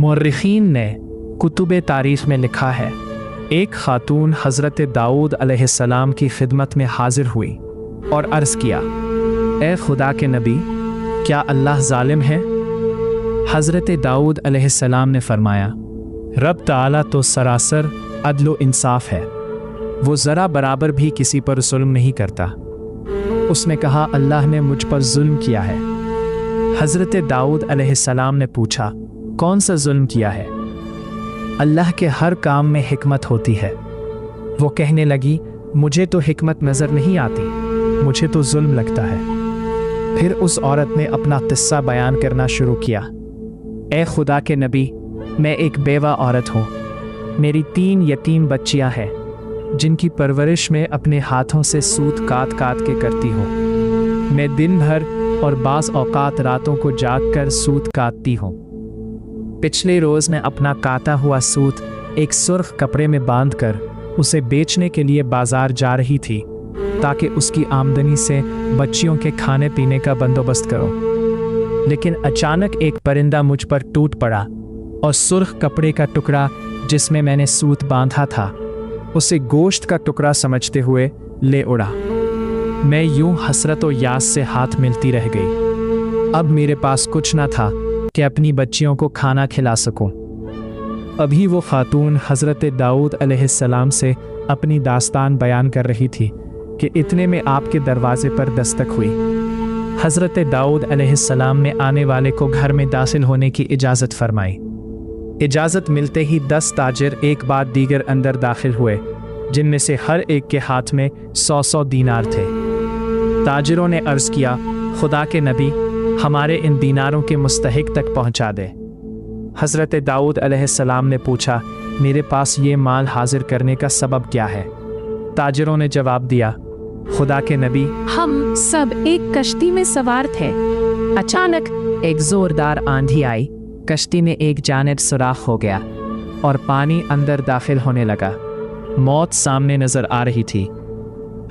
मुर्रिखीन ने कुतुब तारीख़ में लिखा है, एक खातून हज़रत दाऊद अलैहिस्सलाम की खिदमत में हाजिर हुई और अर्ज़ किया, ए खुदा के नबी, क्या अल्लाह ज़ालिम है? हज़रत दाऊद अलैहिस्सलाम ने फरमाया, रब ताला तो सरासर अदल इंसाफ है, वो ज़रा बराबर भी किसी पर जुल्म नहीं करता। उसने कहा, अल्लाह ने मुझ पर जुल्म किया है। हज़रत दाऊद अलैहिस्सलाम ने पूछा, कौन सा जुल्म किया है? अल्लाह के हर काम में हिकमत होती है। वो कहने लगी, मुझे तो हिकमत नज़र नहीं आती, मुझे तो जुल्म लगता है। फिर उस औरत ने अपना किस्सा बयान करना शुरू किया, ए खुदा के नबी, मैं एक बेवा औरत हूँ। मेरी 3 यतीम बच्चियाँ हैं जिनकी परवरिश में अपने हाथों से सूत काट काट के करती हूँ। मैं दिन भर और बाज़ औक़ात रातों को जाग कर सूत काटती हूँ। पिछले रोज़ मैं अपना काटा हुआ सूत एक सुर्ख कपड़े में बांधकर उसे बेचने के लिए बाज़ार जा रही थी ताकि उसकी आमदनी से बच्चियों के खाने पीने का बंदोबस्त करूं। लेकिन अचानक एक परिंदा मुझ पर टूट पड़ा और सुर्ख कपड़े का टुकड़ा जिसमें मैंने सूत बांधा था उसे गोश्त का टुकड़ा समझते हुए ले उड़ा। मैं यूं हसरत व यास से हाथ मिलती रह गई। अब मेरे पास कुछ न था कि अपनी बच्चियों को खाना खिला सकूं। अभी वो खातून हज़रत दाऊद अलैहिस्सलाम से अपनी दास्तान बयान कर रही थी कि इतने में आपके दरवाजे पर दस्तक हुई। हज़रत दाऊद अलैहिस्सलाम ने आने वाले को घर में दाखिल होने की इजाज़त फरमाई। इजाज़त मिलते ही 10 ताजिर एक बाद दीगर अंदर दाखिल हुए, जिनमें से हर एक के हाथ में 100 दीनार थे। ताजिरों ने अर्ज़ किया, खुदा के नबी, हमारे इन दीनारों के मुस्तहिक तक पहुंचा दे। हज़रत दाऊद अलैहिस्सलाम ने पूछा, मेरे पास ये माल हाजिर करने का सबब क्या है? ताजिरों ने जवाब दिया, खुदा के नबी, हम सब एक कश्ती में सवार थे। अचानक एक ज़ोरदार आंधी आई, कश्ती में एक जानिब सुराख हो गया और पानी अंदर दाखिल होने लगा। मौत सामने नज़र आ रही थी।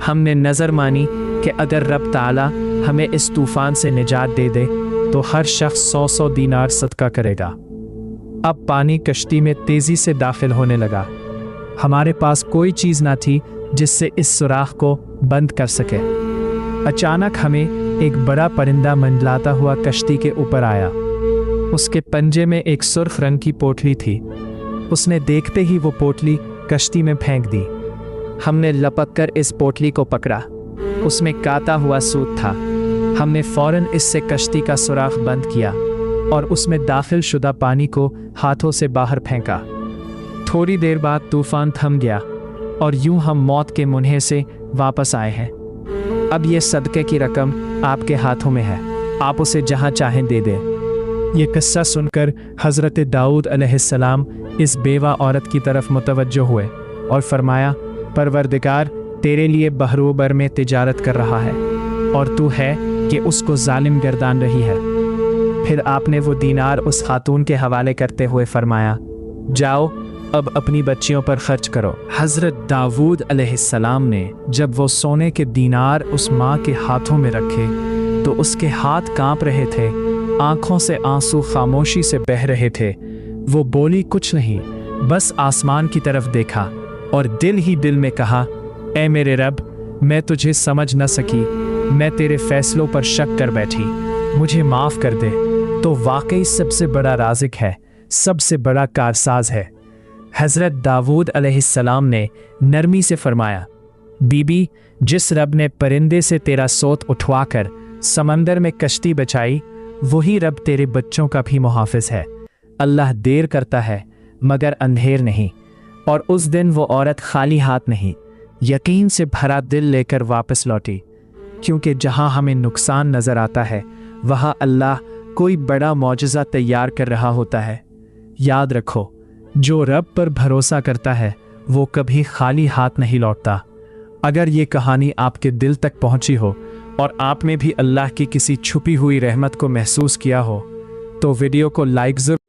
हमने नज़र मानी कि अगर रब ताला हमें इस तूफ़ान से निजात दे दे तो हर शख्स 100 दीनार सदका करेगा। अब पानी कश्ती में तेज़ी से दाखिल होने लगा। हमारे पास कोई चीज़ ना थी जिससे इस सुराख को बंद कर सके। अचानक हमें एक बड़ा परिंदा मंडलाता हुआ कश्ती के ऊपर आया। उसके पंजे में एक सुर्ख रंग की पोटली थी। उसने देखते ही वो पोटली कश्ती में फेंक दी। हमने लपक कर इस पोटली को पकड़ा। उसमें काटा हुआ सूत था। हमने फौरन इससे कश्ती का सुराख बंद किया और उसमें दाखिल शुदा पानी को हाथों से बाहर फेंका। थोड़ी देर बाद तूफान थम गया और यूं हम मौत के मुन्हे से वापस आए हैं। अब ये सदक़े की रकम आपके हाथों में है, आप उसे जहां चाहें दे दें। ये किस्सा सुनकर हज़रत दाऊद अलैहिस्सलाम इस बेवा औरत की तरफ मुतवज्जो हुए और फरमाया, परवरदिगार तेरे लिए बहरोबर में तिजारत कर रहा है और तू है कि उसको जालिम गर्दान रही है। फिर आपने वो दीनार उस खातून के हवाले करते हुए फरमाया, जाओ अब अपनी बच्चियों पर खर्च करो। हज़रत दाऊद अलैहिस्सलाम ने जब वो सोने के दीनार उस माँ के हाथों में रखे तो उसके हाथ कांप रहे थे, आंखों से आंसू खामोशी से बह रहे थे। वो बोली कुछ नहीं, बस आसमान की तरफ देखा और दिल ही दिल में कहा, ऐ मेरे रब, मैं तुझे समझ न सकी, मैं तेरे फैसलों पर शक कर बैठी, मुझे माफ़ कर दे। तो वाकई सबसे बड़ा राज़िक है, सबसे बड़ा कारसाज है। हज़रत दाऊद अलैहिस्सलाम ने नरमी से फरमाया, बीबी, जिस रब ने परिंदे से तेरा सोत उठवाकर समंदर में कश्ती बचाई, वही रब तेरे बच्चों का भी मुहाफ़िज़ है। अल्लाह देर करता है मगर अंधेर नहीं। और उस दिन वो औरत खाली हाथ नहीं, यकीन से भरा दिल लेकर वापस लौटी, क्योंकि जहां हमें नुकसान नज़र आता है वहां अल्लाह कोई बड़ा मौजज़ा तैयार कर रहा होता है। याद रखो, जो रब पर भरोसा करता है वो कभी खाली हाथ नहीं लौटता। अगर ये कहानी आपके दिल तक पहुंची हो और आप में भी अल्लाह की किसी छुपी हुई रहमत को महसूस किया हो तो वीडियो को लाइक ज़रूर